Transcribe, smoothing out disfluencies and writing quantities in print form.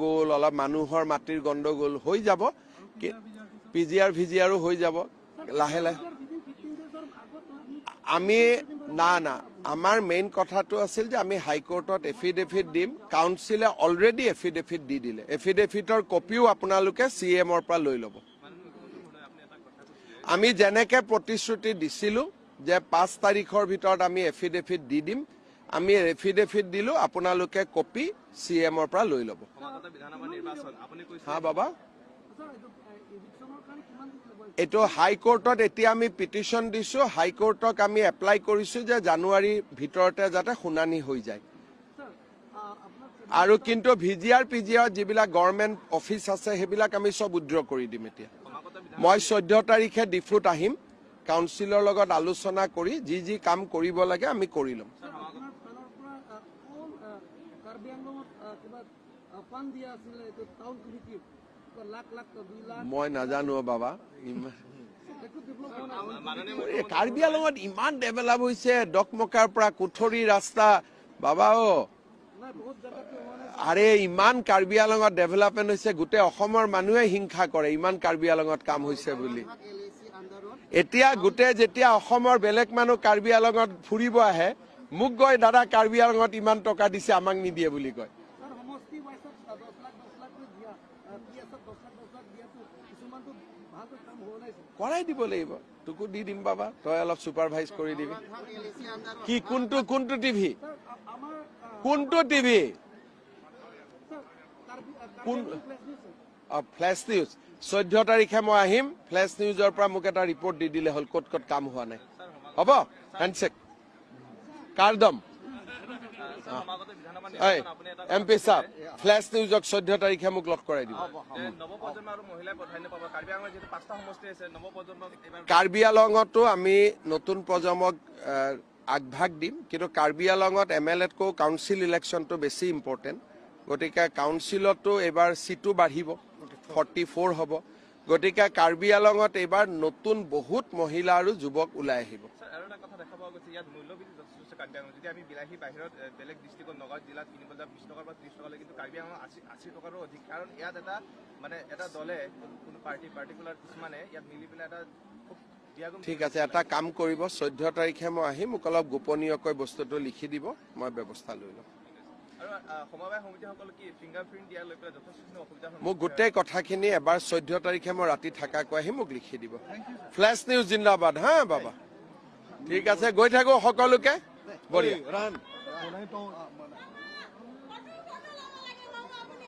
গ'ল অলপ মানুহৰ মাটিৰ গণ্ডগোল হৈ যাব পিজিআৰ ভিজিআৰো হৈ যাব লাহে লাহে আমি না আমাৰ মেইন কথাটো আছিল যে আমি হাইকোৰ্টত এফিডেভিট দিম কাউন্সিলে অলৰেডি এফিডেভিট দি দিলে এফিডেভিটৰ কপিও আপোনালোকে CMৰ পৰা লৈ ল'ব আমি যেনেকে প্ৰতিশ্ৰুতি দিছিলো যে 5 তাৰিখৰ ভিতৰত আমি এফিডেভিট দি দিম আমি এফিডেভিট দিলো আপোনালোকে কপি CMৰ পৰা লৈ ল'ব হা বাবা এটো হাইকোৰ্টত এতিয়া আমি পিটিশন দিছো হাইকোৰ্টক আমি এপ্লাই কৰিছো যে জানুৱাৰীৰ ভিতৰতে যাতে শুনানি হৈ যায় আৰু কিন্তু ভিজিআৰ পিজিআৰ যিবিলাক গভৰ্ণমেণ্ট অফিচ আছে সেইবিলাক আমি সব উদ্ৰ কৰি দিম এতিয়া মই 14 তাৰিখে ডিফুত আহিম কাউন্সিলৰ লগত আলোচনা কৰি যি কাম কৰিব লাগে আমি কৰি লম মই নাজানো বাবা কাৰ্বি আংলঙত ইমান ডেভেলপ হৈছে ডকমকাৰ পৰা কুঠৰি ৰাস্তা বাবা আৰে ইমান কাৰ্বি আংলঙত ডেভেলপমেন্ট হৈছে গোটেই অসমৰ মানুহে হিংসা কৰে ইমান কাৰ্বি আংলঙত কাম হৈছে বুলি এতিয়া গোটেই যেতিয়া অসমৰ বেলেগ মানুহ কাৰ্বি আংলঙত ফুৰিব আহে মোক গৈ দাদা কাৰ্বি আংলঙত ইমান টকা দিছে আমাক নিদিয়ে বুলি কয় কৰাই দিব লাগিব তোকো দি দিম বাবা তই অলপ সুপাৰভাইজ কৰি দিবি কি কোনটো টিভি ফ্লেশ নিউজ 14 তাৰিখে মই আহিম ফ্লেশ নিউজৰ পৰা মোক এটা ৰিপৰ্ট দি দিলে হল ক'ত কাম হোৱা নাই হ'ব হেণ্ডশেক কাৰদম MP সাহেব ফ্লেশ নিউজক 14 তাৰিখে মোক লগ কৰাই দিব কাৰ্বি আংলঙতো আমি নতুন প্ৰজন্মক আগভাগ দিম কিন্তু কাৰ্বি আংলঙত MLAতকৈ কাউন্সিল ইলেকশ্যনটো বেছি ইম্পৰ্টেণ্ট গতিকে কাউন্সিলতো এবাৰ সিটো বাঢ়িব 44 হ'ব গতিকে কাৰ্বি আংলঙত এবাৰ নতুন বহুত মহিলা আৰু যুৱক ওলাই আহিব যদি আমি বিলাহী বাহিৰত বেলেগ ডিষ্ট্ৰিক্টত নগাঁও জিলাত কিনিব যাওঁ 20 টকাৰ পৰা 30 টকালৈ কিন্তু কাৰ্বি আংলঙত 80 টকাৰো অধিক কাৰণ ইয়াত এটা দলে কোনো পাৰ্টিকুলাৰ কিছুমানে ইয়াত মিলি পেলাই এটা ঠিক আছে এটা কাম কৰিব 14 তাৰিখে মই আহিম মোক অলপ গোপনীয়কৈ বস্তুটো লিখি দিব মই ব্যৱস্থা লৈ ল'ম মোক গোটেই কথাখিনি এবাৰ 14 তাৰিখে মই ৰাতি থাকাকৈ আহি মোক লিখি দিব ফ্লেশ নিউজ জিন্দাবাদ হা বাবা ঠিক আছে গৈ থাকো সকলোকে বঢ়িয়া